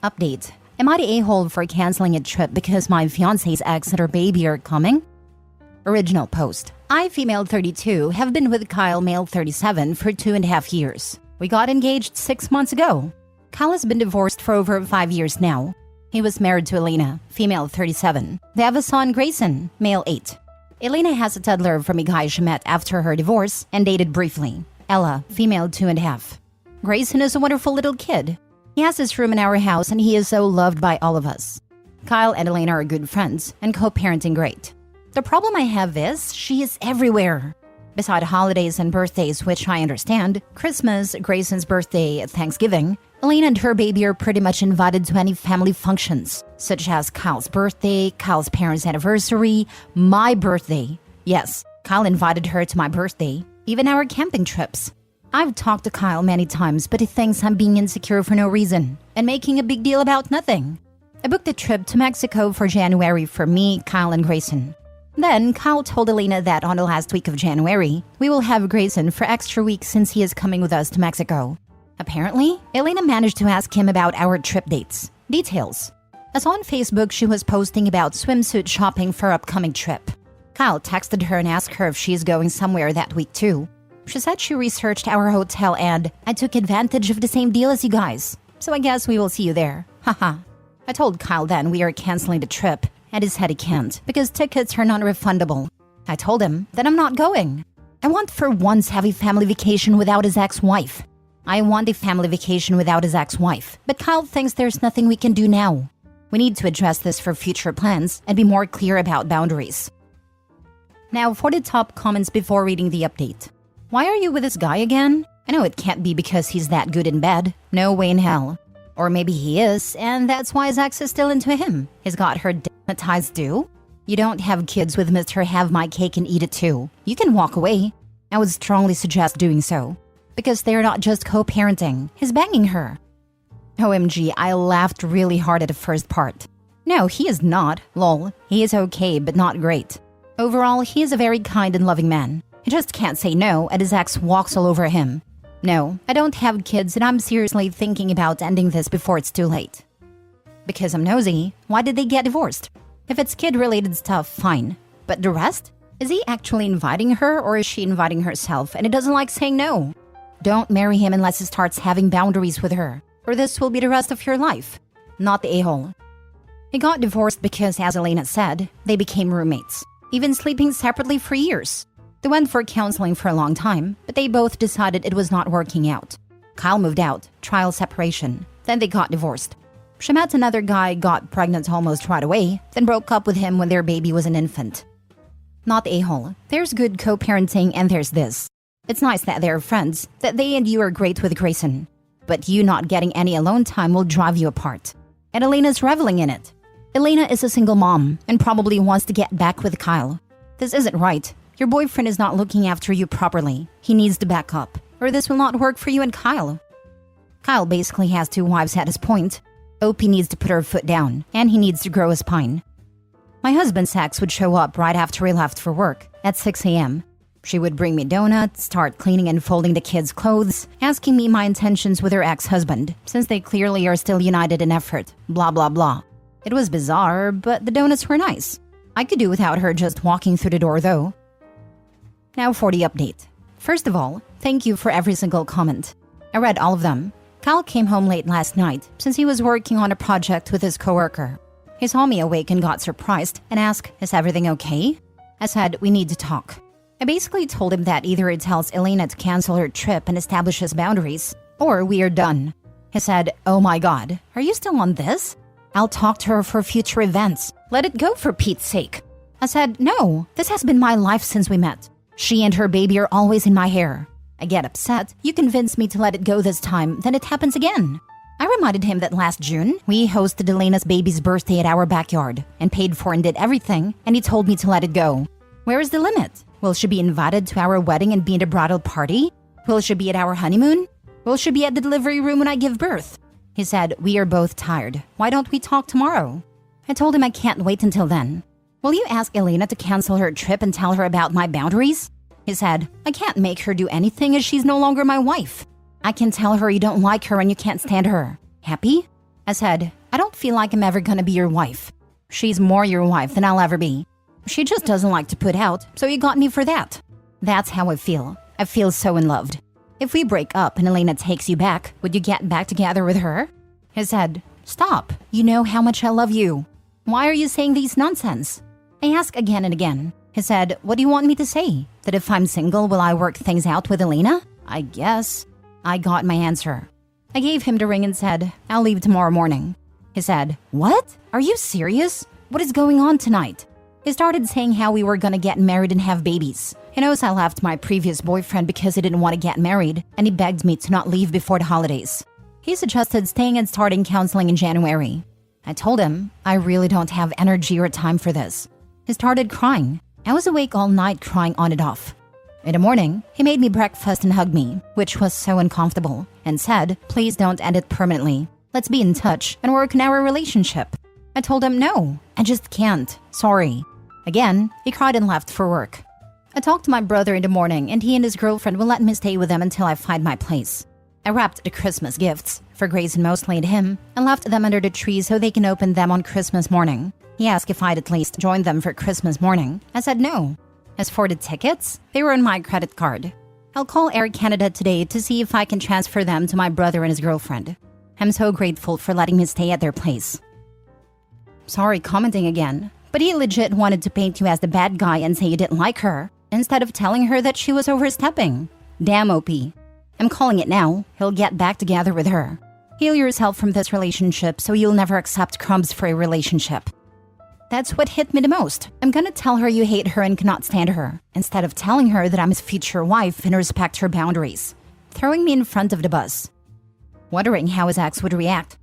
Update. Am I the a-hole for canceling a trip because my fiancé's ex and her baby are coming? Original post. I, female 32, have been with Kyle, male 37, for 2.5 years. We got engaged 6 months ago. Kyle has been divorced for over 5 years now. He was married to Elena, female 37. They have a son, Grayson, male 8. Elena has a toddler from a guy she met after her divorce and dated briefly. Ella, female 2.5. Grayson is a wonderful little kid. He has his room in our house and he is so loved by all of us. Kyle and Elena are good friends and co-parenting great. The problem I have is she is everywhere. Beside holidays and birthdays, which I understand, Christmas, Grayson's birthday, Thanksgiving, Elena and her baby are pretty much invited to any family functions, such as Kyle's birthday, Kyle's parents' anniversary, my birthday. Yes, Kyle invited her to my birthday, even our camping trips. I've talked to Kyle many times, but he thinks I'm being insecure for no reason and making a big deal about nothing. I booked a trip to Mexico for January for me, Kyle, and Grayson. Then, Kyle told Elena that on the last week of January, we will have Grayson for extra weeks since he is coming with us to Mexico. Apparently, Elena managed to ask him about our trip dates. Details. As on Facebook, she was posting about swimsuit shopping for upcoming trip. Kyle texted her and asked her if she is going somewhere that week too. She said she researched our hotel and I took advantage of the same deal as you guys. So I guess we will see you there. Haha. I told Kyle then we are canceling the trip and he said he can't because tickets are non-refundable. I told him that I'm not going. I want for once have a family vacation without his ex-wife. I want a family vacation without his ex-wife, but Kyle thinks there's nothing we can do now. We need to address this for future plans and be more clear about boundaries. Now for the top comments before reading the update. Why are you with this guy again? I know it can't be because he's that good in bed. No way in hell. Or maybe he is, and that's why his ex is still into him. He's got her hypnotized too. You don't have kids with Mr. Have My Cake and Eat It Too. You can walk away. I would strongly suggest doing so. Because they're not just co-parenting. He's banging her. OMG, I laughed really hard at the first part. No, he is not. Lol. He is okay, but not great. Overall, he is a very kind and loving man. He just can't say no, and his ex walks all over him. No, I don't have kids, and I'm seriously thinking about ending this before it's too late. Because I'm nosy, why did they get divorced? If it's kid-related stuff, fine. But the rest? Is he actually inviting her, or is she inviting herself, and he doesn't like saying no? Don't marry him unless he starts having boundaries with her, or this will be the rest of your life. Not the a-hole. He got divorced because, as Elena said, they became roommates, even sleeping separately for years. They went for counseling for a long time, but they both decided it was not working out. Kyle moved out, trial separation, then they got divorced. She met another guy, got pregnant almost right away, then broke up with him when their baby was an infant. Not the a-hole. There's good co-parenting and there's this. It's nice that they're friends, that they and you are great with Grayson. But you not getting any alone time will drive you apart. And Elena's reveling in it. Elena is a single mom and probably wants to get back with Kyle. This isn't right. Your boyfriend is not looking after you properly. He needs to back up, or this will not work for you and Kyle. Kyle basically has 2 wives at his point. OP needs to put her foot down, and he needs to grow a spine. My husband's ex would show up right after he left for work, at 6 a.m. She would bring me donuts, start cleaning and folding the kids' clothes, asking me my intentions with her ex-husband, since they clearly are still united in effort, blah blah blah. It was bizarre, but the donuts were nice. I could do without her just walking through the door though. Now for the update. First of all, thank you for every single comment. I read all of them. Kyle came home late last night since he was working on a project with his coworker. He saw me awake and got surprised and asked, "Is everything okay?" I said, "We need to talk." I basically told him that either he tells Elena to cancel her trip and establishes boundaries, or we are done. He said, "Oh my god, are you still on this? I'll talk to her for future events. Let it go for Pete's sake." I said, "No, this has been my life since we met. She and her baby are always in my hair. I get upset. You convince me to let it go this time, then it happens again." I reminded him that last June, we hosted Elena's baby's birthday at our backyard and paid for and did everything, and he told me to let it go. Where is the limit? Will she be invited to our wedding and be in a bridal party? Will she be at our honeymoon? Will she be at the delivery room when I give birth? He said, "We are both tired. Why don't we talk tomorrow?" I told him I can't wait until then. Will you ask Elena to cancel her trip and tell her about my boundaries? He said, I can't make her do anything as she's no longer my wife. I can tell her you don't like her and you can't stand her. Happy? I said, I don't feel like I'm ever gonna be your wife. She's more your wife than I'll ever be. She just doesn't like to put out, so you got me for that. That's how I feel. I feel so unloved. If we break up and Elena takes you back, would you get back together with her? He said, stop. You know how much I love you. Why are you saying these nonsense? I ask again and again. He said, what do you want me to say? That if I'm single, will I work things out with Elena? I guess. I got my answer. I gave him the ring and said, I'll leave tomorrow morning. He said, what? Are you serious? What is going on tonight? He started saying how we were gonna get married and have babies. He knows I left my previous boyfriend because he didn't want to get married, and he begged me to not leave before the holidays. He suggested staying and starting counseling in January. I told him, I really don't have energy or time for this. He started crying. I was awake all night crying on and off. In the morning, he made me breakfast and hugged me, which was so uncomfortable, and said, please don't end it permanently. Let's be in touch and work on our relationship. I told him, no, I just can't. Sorry. Again, he cried and left for work. I talked to my brother in the morning, and he and his girlfriend will let me stay with them until I find my place. I wrapped the Christmas gifts, for Grace and mostly to him, and left them under the tree so they can open them on Christmas morning. He asked if I'd at least join them for Christmas morning. I said no. As for the tickets, they were on my credit card. I'll call Air Canada today to see if I can transfer them to my brother and his girlfriend. I'm so grateful for letting me stay at their place. Sorry commenting again, but he legit wanted to paint you as the bad guy and say you didn't like her, instead of telling her that she was overstepping. Damn OP. I'm calling it now. He'll get back together with her. Heal yourself from this relationship so you'll never accept crumbs for a relationship. That's what hit me the most. I'm gonna tell her you hate her and cannot stand her, instead of telling her that I'm his future wife and respect her boundaries. Throwing me in front of the bus. Wondering how his ex would react.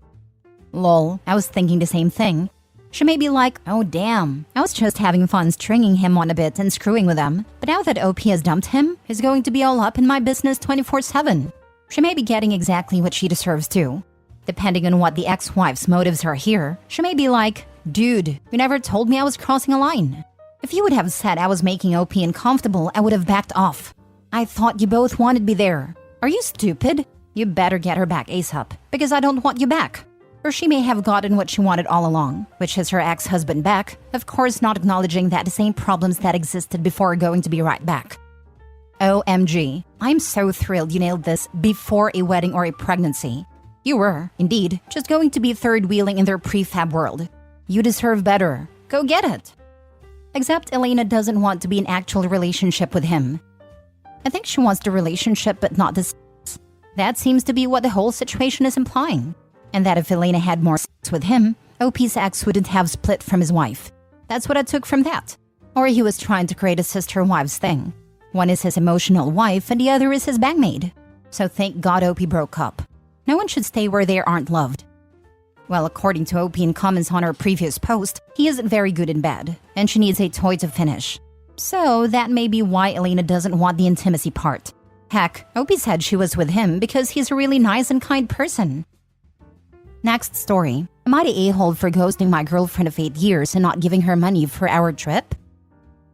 Lol, I was thinking the same thing. She may be like, oh damn, I was just having fun stringing him on a bit and screwing with him, but now that OP has dumped him, he's going to be all up in my business 24/7. She may be getting exactly what she deserves too. Depending on what the ex-wife's motives are here, she may be like, dude, you never told me I was crossing a line. If you would have said I was making OP uncomfortable, I would have backed off. I thought you both wanted me there. Are you stupid? You better get her back ASAP, because I don't want you back. Or she may have gotten what she wanted all along, which is her ex-husband back, of course not acknowledging that the same problems that existed before are going to be right back. OMG, I'm so thrilled you nailed this before a wedding or a pregnancy. You were, indeed, just going to be third-wheeling in their prefab world. You deserve better. Go get it. Except Elena doesn't want to be in an actual relationship with him. I think she wants the relationship but not the sex. That seems to be what the whole situation is implying. And that if Elena had more sex with him, OP's ex wouldn't have split from his wife. That's what I took from that. Or he was trying to create a sister-wives thing. One is his emotional wife and the other is his bandmate. So thank God OP broke up. No one should stay where they aren't loved. Well, according to OP in comments on her previous post, he isn't very good in bed, and she needs a toy to finish. So that may be why Elena doesn't want the intimacy part. Heck, OP said she was with him because he's a really nice and kind person. Next story. Am I the a-hole for ghosting my girlfriend of 8 years and not giving her money for our trip?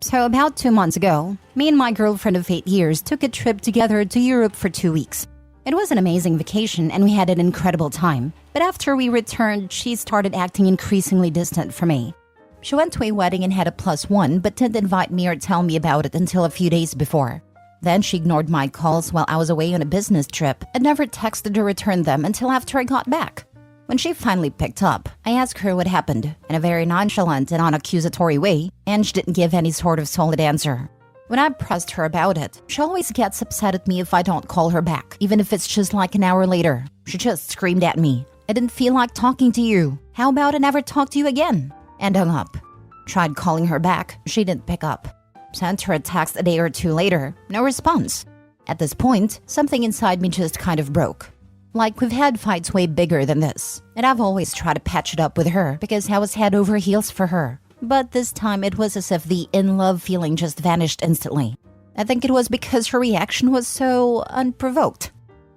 So about 2 months ago, me and my girlfriend of 8 years took a trip together to Europe for 2 weeks. It was an amazing vacation and we had an incredible time. But after we returned, she started acting increasingly distant from me. She went to a wedding and had a +1 but didn't invite me or tell me about it until a few days before. Then she ignored my calls while I was away on a business trip and never texted or returned them until after I got back. When she finally picked up, I asked her what happened in a very nonchalant and unaccusatory way, and she didn't give any sort of solid answer. When I pressed her about it, she always gets upset at me if I don't call her back, even if it's just like an hour later. She just screamed at me, I didn't feel like talking to you. How about I never talk to you again? And hung up. Tried calling her back, she didn't pick up. Sent her a text a day or two later, no response. At this point, something inside me just kind of broke. Like, we've had fights way bigger than this, and I've always tried to patch it up with her because I was head over heels for her. But this time it was as if the in-love feeling just vanished instantly. I think it was because her reaction was so unprovoked.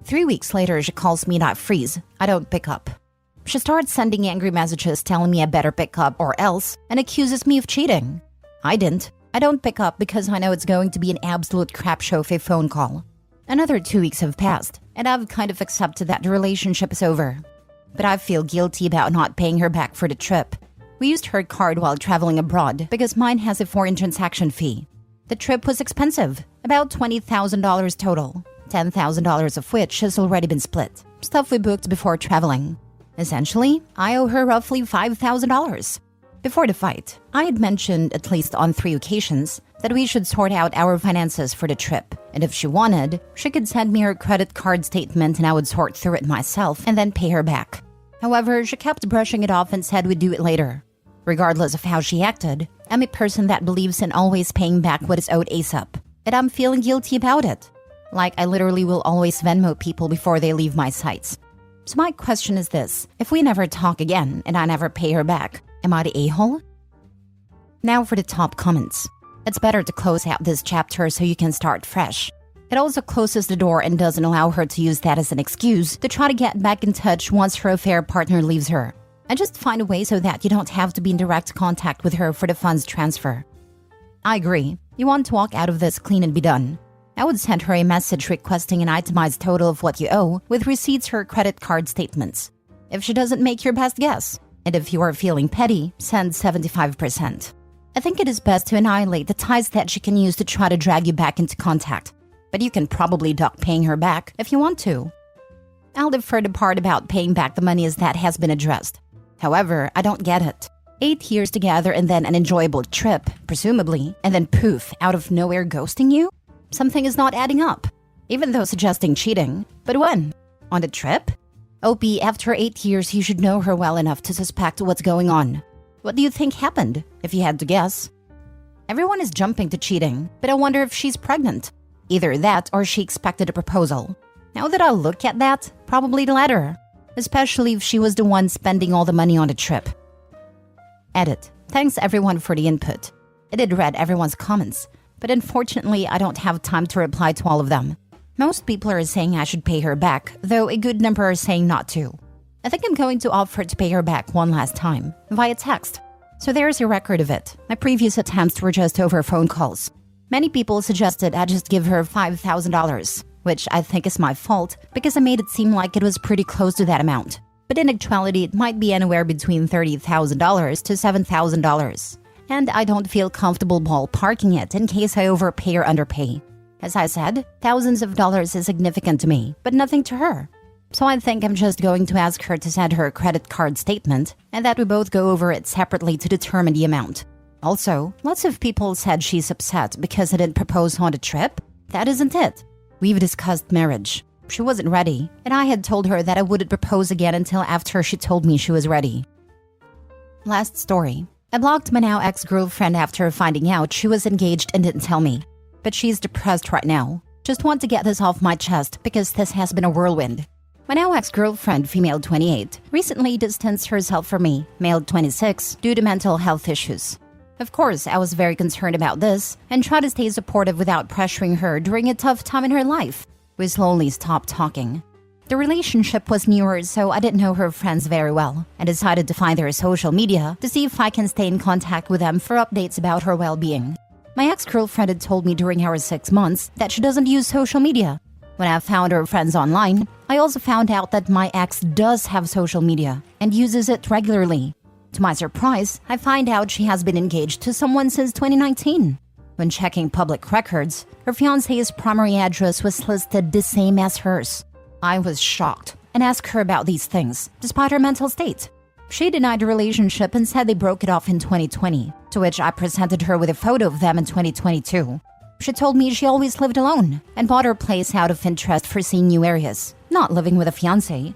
3 weeks later, she calls me and I freeze. I don't pick up. She starts sending angry messages telling me I better pick up or else, and accuses me of cheating. I didn't I don't pick up because I know it's going to be an absolute crap show of a phone call. Another 2 weeks have passed, and I've kind of accepted that the relationship is over. But I feel guilty about not paying her back for the trip. We used her card while traveling abroad because mine has a foreign transaction fee. The trip was expensive, about $20,000 total, $10,000 of which has already been split. Stuff we booked before traveling. Essentially, I owe her roughly $5,000. Before the fight, I had mentioned, at least on 3 occasions, that we should sort out our finances for the trip, and if she wanted, she could send me her credit card statement and I would sort through it myself and then pay her back. However, she kept brushing it off and said we'd do it later. Regardless of how she acted, I'm a person that believes in always paying back what is owed ASAP, and I'm feeling guilty about it. Like, I literally will always Venmo people before they leave my sites. So my question is this: if we never talk again and I never pay her back, am I the a-hole? Now for the top comments. It's better to close out this chapter so you can start fresh. It also closes the door and doesn't allow her to use that as an excuse to try to get back in touch once her affair partner leaves her. I just find a way so that you don't have to be in direct contact with her for the funds transfer. I agree. You want to walk out of this clean and be done. I would send her a message requesting an itemized total of what you owe with receipts her credit card statements. If she doesn't make your best guess, and if you are feeling petty, send 75%. I think it is best to annihilate the ties that she can use to try to drag you back into contact. But you can probably duck paying her back if you want to. I'll defer the part about paying back the money as that has been addressed. However, I don't get it. 8 years together and then an enjoyable trip, presumably, and then poof, out of nowhere ghosting you? Something is not adding up. Even though suggesting cheating. But when? On the trip? OP, after 8 years, you should know her well enough to suspect what's going on. What do you think happened, if you had to guess? Everyone is jumping to cheating, but I wonder if she's pregnant. Either that or she expected a proposal. Now that I look at that, probably the latter. Especially if she was the one spending all the money on the trip. Edit. Thanks everyone for the input. I did read everyone's comments, but unfortunately I don't have time to reply to all of them. Most people are saying I should pay her back, though a good number are saying not to. I think I'm going to offer to pay her back one last time, via text. So there's a record of it. My previous attempts were just over phone calls. Many people suggested I just give her $5,000, which I think is my fault because I made it seem like it was pretty close to that amount. But in actuality, it might be anywhere between $30,000 to $7,000. And I don't feel comfortable ballparking it in case I overpay or underpay. As I said, thousands of dollars is significant to me, but nothing to her. So I think I'm just going to ask her to send her credit card statement and that we both go over it separately to determine the amount. Also, lots of people said she's upset because I didn't propose on the trip. That isn't it. We've discussed marriage. She wasn't ready, and I had told her that I wouldn't propose again until after she told me she was ready. Last story. I blocked my now ex-girlfriend after finding out she was engaged and didn't tell me. But she's depressed right now. Just want to get this off my chest because this has been a whirlwind. My now ex-girlfriend, female 28, recently distanced herself from me, male 26, due to mental health issues. Of course, I was very concerned about this and tried to stay supportive without pressuring her during a tough time in her life. We slowly stopped talking. The relationship was newer, so I didn't know her friends very well. I decided to find their social media to see if I can stay in contact with them for updates about her well-being. My ex-girlfriend had told me during our 6 months that she doesn't use social media. When I found her friends online, I also found out that my ex does have social media and uses it regularly. To my surprise, I find out she has been engaged to someone since 2019. When checking public records, her fiancé's primary address was listed the same as hers. I was shocked and asked her about these things, despite her mental state. She denied the relationship and said they broke it off in 2020, to which I presented her with a photo of them in 2022. She told me she always lived alone and bought her place out of interest for seeing new areas, not living with a fiancé.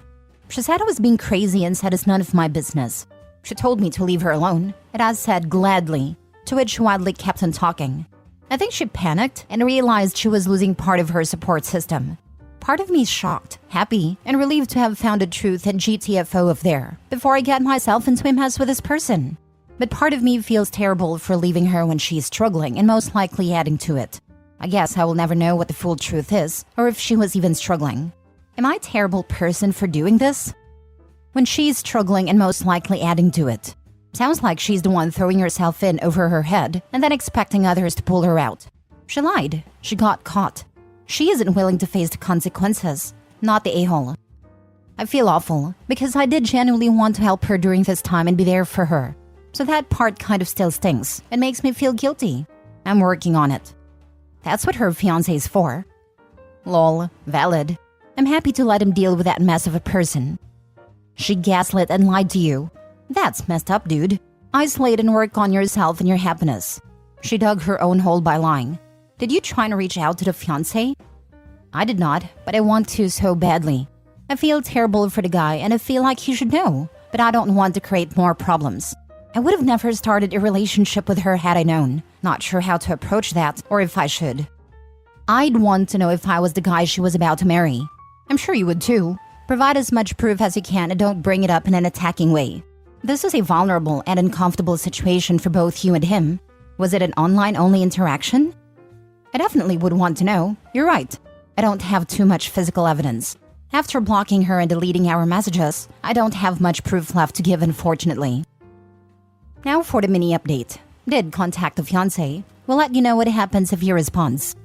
She said I was being crazy and said it's none of my business. She told me to leave her alone, and I said gladly, to which she wildly kept on talking. I think she panicked and realized she was losing part of her support system. Part of me is shocked, happy, and relieved to have found the truth and GTFO of there before I get myself into a mess with this person. But part of me feels terrible for leaving her when she's struggling and most likely adding to it. I guess I will never know what the full truth is, or if she was even struggling. Am I a terrible person for doing this? When she's struggling and most likely adding to it. Sounds like she's the one throwing herself in over her head and then expecting others to pull her out. She lied. She got caught. She isn't willing to face the consequences, not the a-hole. I feel awful because I did genuinely want to help her during this time and be there for her. So that part kind of still stings and makes me feel guilty. I'm working on it. That's what her fiancé's for. Lol, valid. I'm happy to let him deal with that mess of a person. She gaslit and lied to you. That's messed up, dude. Isolate and work on yourself and your happiness. She dug her own hole by lying. Did you try to reach out to the fiancé? I did not, but I want to so badly. I feel terrible for the guy and I feel like he should know, but I don't want to create more problems. I would have never started a relationship with her had I known. Not sure how to approach that or if I should. I'd want to know if I was the guy she was about to marry. I'm sure you would too. Provide as much proof as you can and don't bring it up in an attacking way. This is a vulnerable and uncomfortable situation for both you and him. Was it an online-only interaction? I definitely would want to know. You're right. I don't have too much physical evidence. After blocking her and deleting our messages, I don't have much proof left to give, unfortunately. Now for the mini update. Did contact the fiancé. We'll let you know what happens if he responds.